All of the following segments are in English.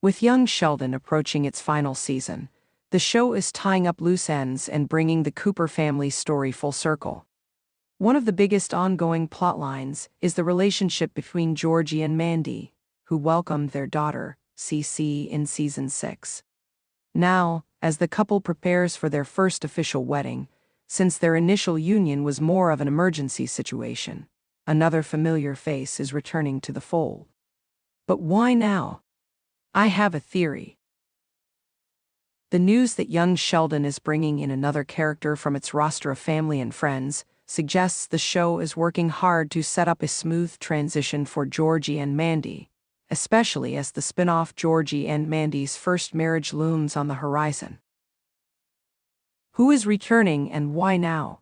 With young Sheldon approaching its final season, the show is tying up loose ends and bringing the Cooper family's story full circle. One of the biggest ongoing plot lines is the relationship between Georgie and Mandy, who welcomed their daughter, CC, in season 6. Now, as the couple prepares for their first official wedding, since their initial union was more of an emergency situation, another familiar face is returning to the fold. But why now? I have a theory. The news that young Sheldon is bringing in another character from its roster of family and friends suggests the show is working hard to set up a smooth transition for Georgie and Mandy, especially as the spin-off Georgie and Mandy's First Marriage looms on the horizon. Who is returning and why now?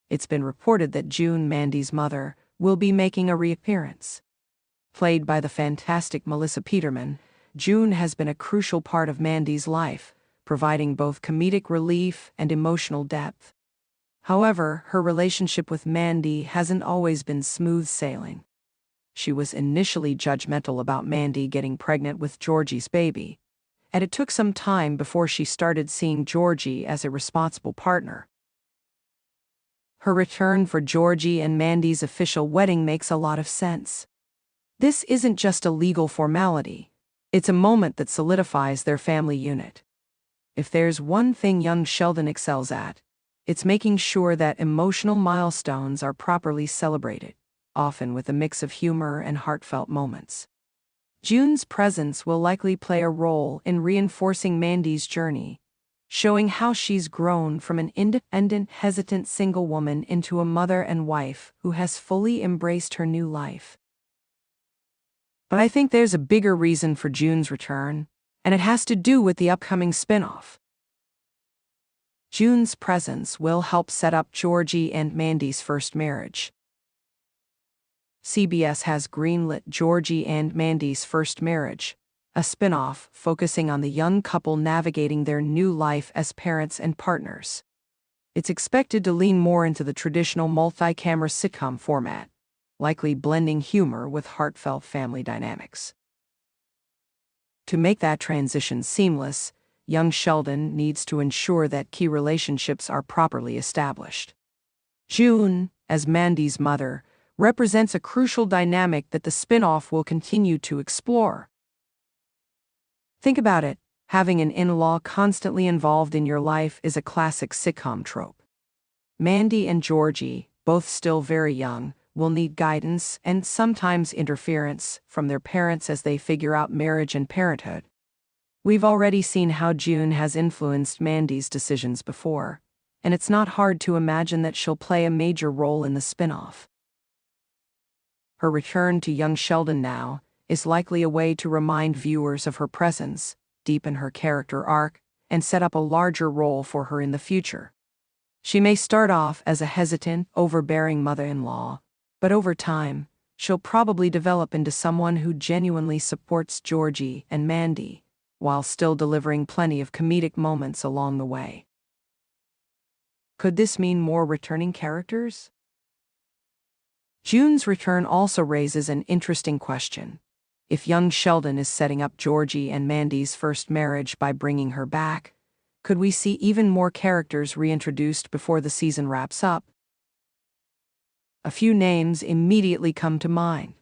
It's been reported that June, Mandy's mother, will be making a reappearance. Played by the fantastic Melissa Peterman, June has been a crucial part of Mandy's life, providing both comedic relief and emotional depth. However, her relationship with Mandy hasn't always been smooth sailing. She was initially judgmental about Mandy getting pregnant with Georgie's baby, and it took some time before she started seeing Georgie as a responsible partner. Her return for Georgie and Mandy's official wedding makes a lot of sense. This isn't just a legal formality, it's a moment that solidifies their family unit. If there's one thing young Sheldon excels at, it's making sure that emotional milestones are properly celebrated, often with a mix of humor and heartfelt moments. June's presence will likely play a role in reinforcing Mandy's journey, showing how she's grown from an independent, hesitant single woman into a mother and wife who has fully embraced her new life. But I think there's a bigger reason for June's return, and it has to do with the upcoming spin-off. June's presence will help set up Georgie and Mandy's first marriage. CBS has greenlit Georgie and Mandy's First Marriage, a spin-off focusing on the young couple navigating their new life as parents and partners. It's expected to lean more into the traditional multi-camera sitcom format, likely blending humor with heartfelt family dynamics. To make that transition seamless, young Sheldon needs to ensure that key relationships are properly established. June, as Mandy's mother, represents a crucial dynamic that the spin-off will continue to explore. Think about it, having an in-law constantly involved in your life is a classic sitcom trope. Mandy and Georgie, both still very young, will need guidance and sometimes interference from their parents as they figure out marriage and parenthood. We've already seen how June has influenced Mandy's decisions before, and it's not hard to imagine that she'll play a major role in the spin-off. Her return to young Sheldon now is likely a way to remind viewers of her presence, deepen her character arc, and set up a larger role for her in the future. She may start off as a hesitant, overbearing mother-in-law, but over time, she'll probably develop into someone who genuinely supports Georgie and Mandy, while still delivering plenty of comedic moments along the way. Could this mean more returning characters? June's return also raises an interesting question. If young Sheldon is setting up Georgie and Mandy's first marriage by bringing her back, could we see even more characters reintroduced before the season wraps up? A few names immediately come to mind.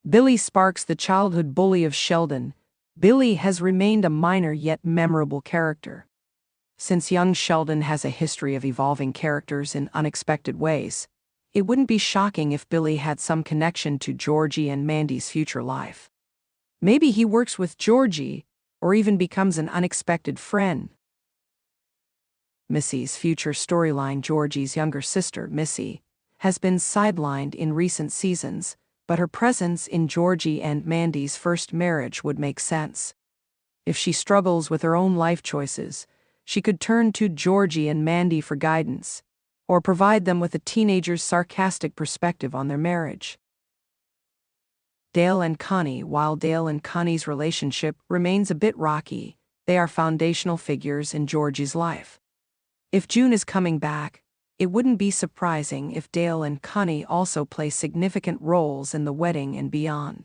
Billy Sparks, the childhood bully of Sheldon. Billy has remained a minor yet memorable character. Since young Sheldon has a history of evolving characters in unexpected ways, it wouldn't be shocking if Billy had some connection to Georgie and Mandy's future life. Maybe he works with Georgie, or even becomes an unexpected friend. Missy's future storyline, Georgie's younger sister, Missy, has been sidelined in recent seasons, but her presence in Georgie and Mandy's first marriage would make sense. If she struggles with her own life choices, she could turn to Georgie and Mandy for guidance, or provide them with a teenager's sarcastic perspective on their marriage. Dale and Connie. While Dale and Connie's relationship remains a bit rocky, they are foundational figures in Georgie's life. If June is coming back, it wouldn't be surprising if Dale and Connie also play significant roles in the wedding and beyond.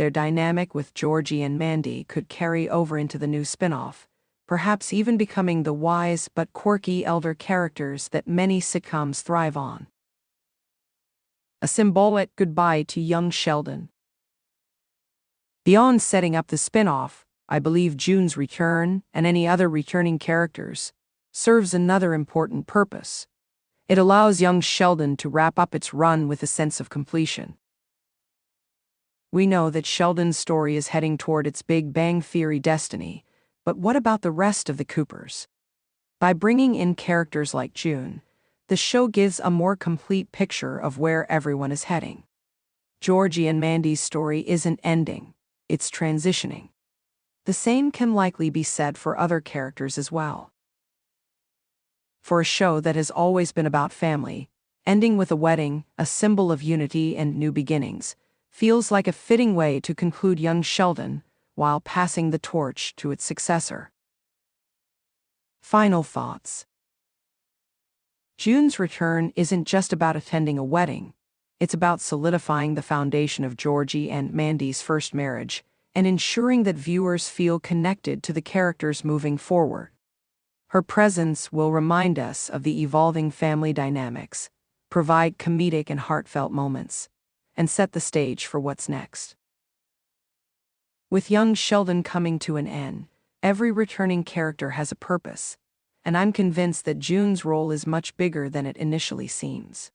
their dynamic with Georgie and Mandy could carry over into the new spin-off, perhaps even becoming the wise but quirky elder characters that many sitcoms thrive on. A symbolic goodbye to young Sheldon. Beyond setting up the spin-off, I believe June's return, and any other returning characters, serves another important purpose. It allows young Sheldon to wrap up its run with a sense of completion. We know that Sheldon's story is heading toward its Big Bang Theory destiny, but what about the rest of the Coopers? By bringing in characters like June, the show gives a more complete picture of where everyone is heading. Georgie and Mandy's story isn't ending, it's transitioning. The same can likely be said for other characters as well. For a show that has always been about family, ending with a wedding, a symbol of unity and new beginnings, feels like a fitting way to conclude young Sheldon while passing the torch to its successor. Final thoughts. June's return isn't just about attending a wedding, it's about solidifying the foundation of Georgie and Mandy's first marriage and ensuring that viewers feel connected to the characters moving forward. Her presence will remind us of the evolving family dynamics, provide comedic and heartfelt moments, and set the stage for what's next. With young Sheldon coming to an end, every returning character has a purpose, and I'm convinced that June's role is much bigger than it initially seems.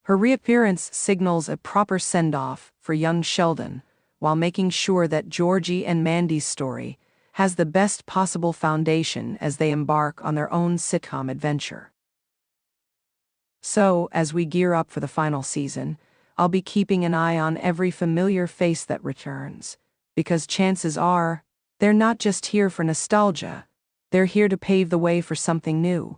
Her reappearance signals a proper send-off for young Sheldon, while making sure that Georgie and Mandy's story has the best possible foundation as they embark on their own sitcom adventure. So, as we gear up for the final season, I'll be keeping an eye on every familiar face that returns, because chances are, they're not just here for nostalgia, they're here to pave the way for something new.